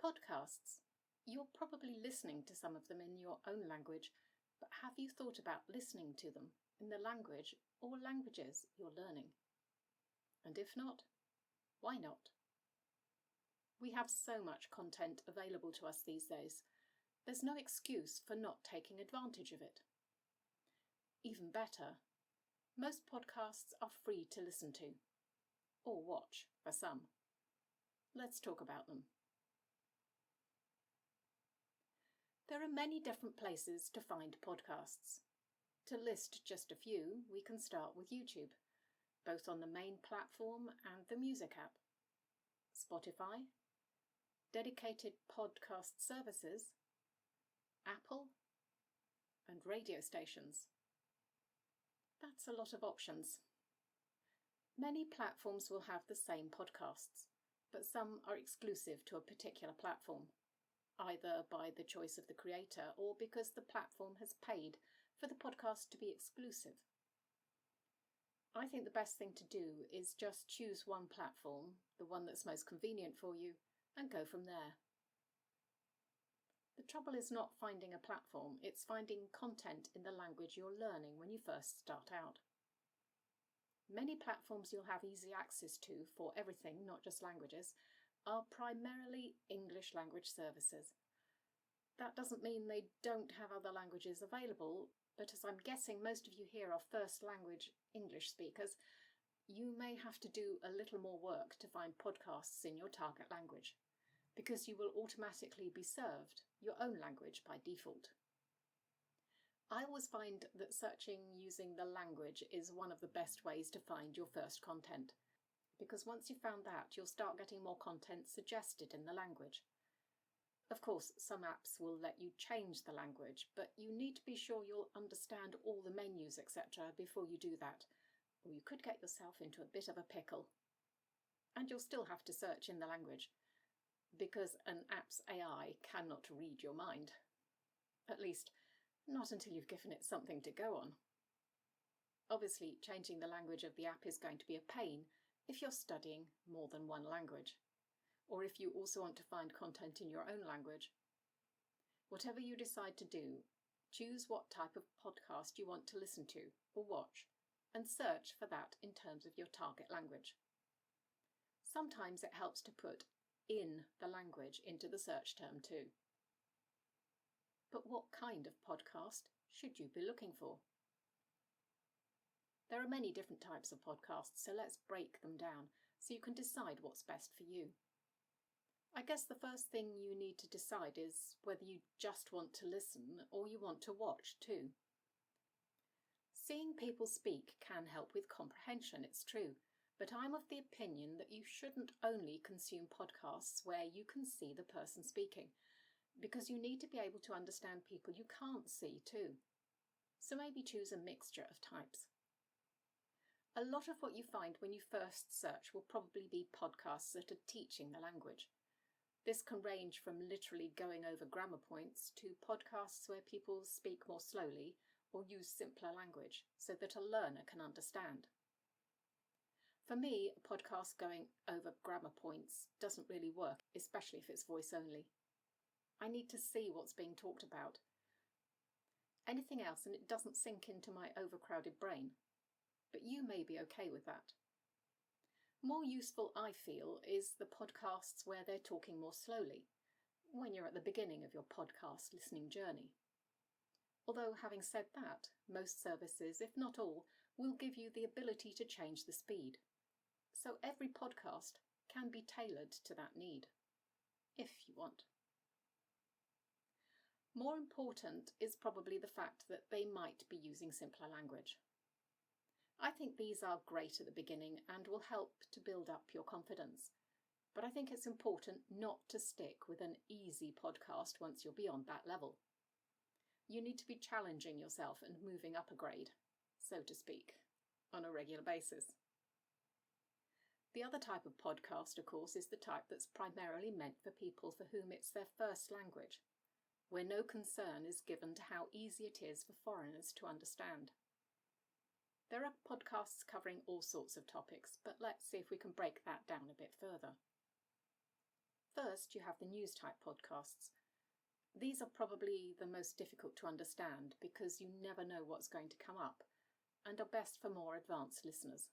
Podcasts. You're probably listening to some of them in your own language, but have you thought about listening to them in the language or languages you're learning? And if not, why not? We have so much content available to us these days. There's no excuse for not taking advantage of it. Even better, most podcasts are free to listen to, or watch for some. Let's talk about them. There are many different places to find podcasts. To list just a few, we can start with YouTube, both on the main platform and the music app, Spotify, dedicated podcast services, Apple, and radio stations. That's a lot of options. Many platforms will have the same podcasts, but some are exclusive to a particular platform, either by the choice of the creator or because the platform has paid for the podcast to be exclusive. I think the best thing to do is just choose one platform, the one that's most convenient for you, and go from there. The trouble is not finding a platform, it's finding content in the language you're learning when you first start out. Many platforms you'll have easy access to for everything, not just languages, are primarily English language services. That doesn't mean they don't have other languages available, but as I'm guessing most of you here are first language English speakers, you may have to do a little more work to find podcasts in your target language, because you will automatically be served your own language by default. I always find that searching using the language is one of the best ways to find your first content, because once you've found that, you'll start getting more content suggested in the language. Of course, some apps will let you change the language, but you need to be sure you'll understand all the menus, etc. before you do that, or you could get yourself into a bit of a pickle. And you'll still have to search in the language, because an app's AI cannot read your mind. At least, not until you've given it something to go on. Obviously, changing the language of the app is going to be a pain if you're studying more than one language, or if you also want to find content in your own language. Whatever you decide to do, choose what type of podcast you want to listen to or watch, and search for that in terms of your target language. Sometimes it helps to put in the language into the search term too. But what kind of podcast should you be looking for? There are many different types of podcasts, so let's break them down so you can decide what's best for you. I guess the first thing you need to decide is whether you just want to listen or you want to watch too. Seeing people speak can help with comprehension, it's true, but I'm of the opinion that you shouldn't only consume podcasts where you can see the person speaking, because you need to be able to understand people you can't see too. So maybe choose a mixture of types. A lot of what you find when you first search will probably be podcasts that are teaching the language. This can range from literally going over grammar points to podcasts where people speak more slowly or use simpler language so that a learner can understand. For me, a podcast going over grammar points doesn't really work, especially if it's voice only. I need to see what's being talked about. Anything else and it doesn't sink into my overcrowded brain. But you may be okay with that. More useful, I feel, is the podcasts where they're talking more slowly, when you're at the beginning of your podcast listening journey. Although, having said that, most services, if not all, will give you the ability to change the speed. So every podcast can be tailored to that need, if you want. More important is probably the fact that they might be using simpler language. I think these are great at the beginning and will help to build up your confidence. But I think it's important not to stick with an easy podcast once you're beyond that level. You need to be challenging yourself and moving up a grade, so to speak, on a regular basis. The other type of podcast, of course, is the type that's primarily meant for people for whom it's their first language, where no concern is given to how easy it is for foreigners to understand. There are podcasts covering all sorts of topics, but let's see if we can break that down a bit further. First, you have the news type podcasts. These are probably the most difficult to understand because you never know what's going to come up, and are best for more advanced listeners.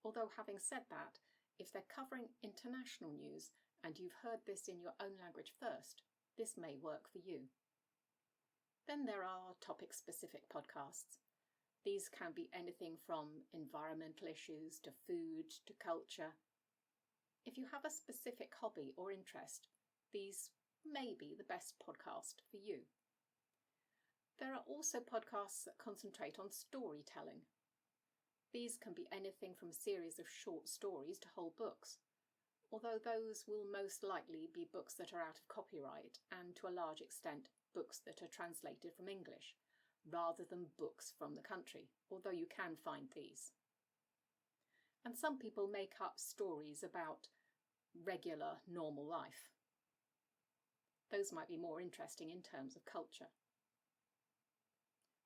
Although having said that, if they're covering international news and you've heard this in your own language first, this may work for you. Then there are topic-specific podcasts. These can be anything from environmental issues to food to culture. If you have a specific hobby or interest, these may be the best podcast for you. There are also podcasts that concentrate on storytelling. These can be anything from a series of short stories to whole books, although those will most likely be books that are out of copyright and, to a large extent, books that are translated from English, rather than books from the country, although you can find these. And some people make up stories about regular, normal life. Those might be more interesting in terms of culture.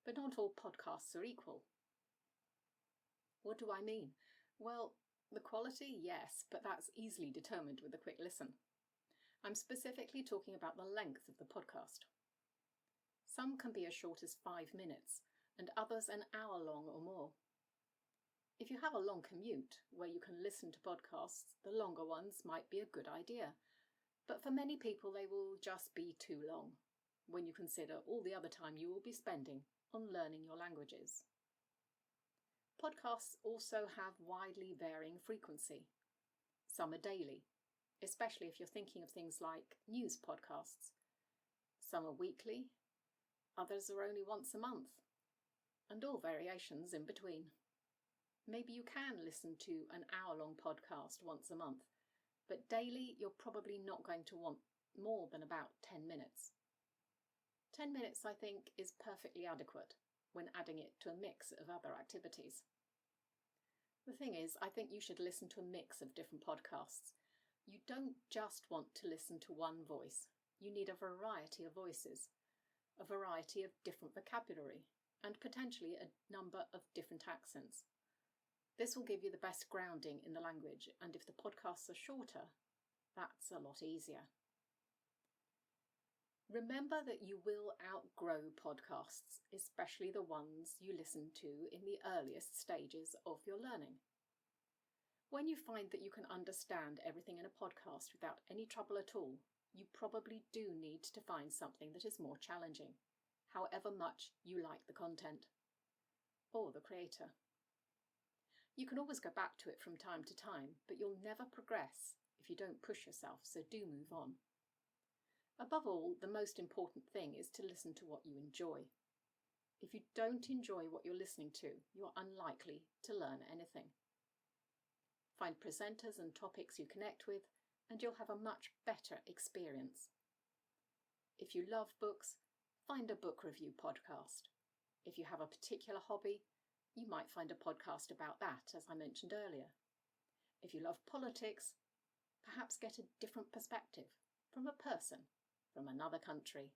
But not all podcasts are equal. What do I mean? Well, the quality, yes, but that's easily determined with a quick listen. I'm specifically talking about the length of the podcast. Some can be as short as 5 minutes, and others an hour long or more. If you have a long commute where you can listen to podcasts, the longer ones might be a good idea. But for many people, they will just be too long when you consider all the other time you will be spending on learning your languages. Podcasts also have widely varying frequency. Some are daily, especially if you're thinking of things like news podcasts. Some are weekly, others are only once a month, and all variations in between. Maybe you can listen to an hour-long podcast once a month, but daily you're probably not going to want more than about 10 minutes. 10 minutes, I think, is perfectly adequate when adding it to a mix of other activities. The thing is, I think you should listen to a mix of different podcasts. You don't just want to listen to one voice. You need a variety of voices, a variety of different vocabulary, and potentially a number of different accents. This will give you the best grounding in the language, and if the podcasts are shorter, that's a lot easier. Remember that you will outgrow podcasts, especially the ones you listen to in the earliest stages of your learning. When you find that you can understand everything in a podcast without any trouble at all, you probably do need to find something that is more challenging, however much you like the content or the creator. You can always go back to it from time to time, but you'll never progress if you don't push yourself, so do move on. Above all, the most important thing is to listen to what you enjoy. If you don't enjoy what you're listening to, you're unlikely to learn anything. Find presenters and topics you connect with, and you'll have a much better experience. If you love books, find a book review podcast. If you have a particular hobby, you might find a podcast about that, as I mentioned earlier. If you love politics, perhaps get a different perspective from a person from another country.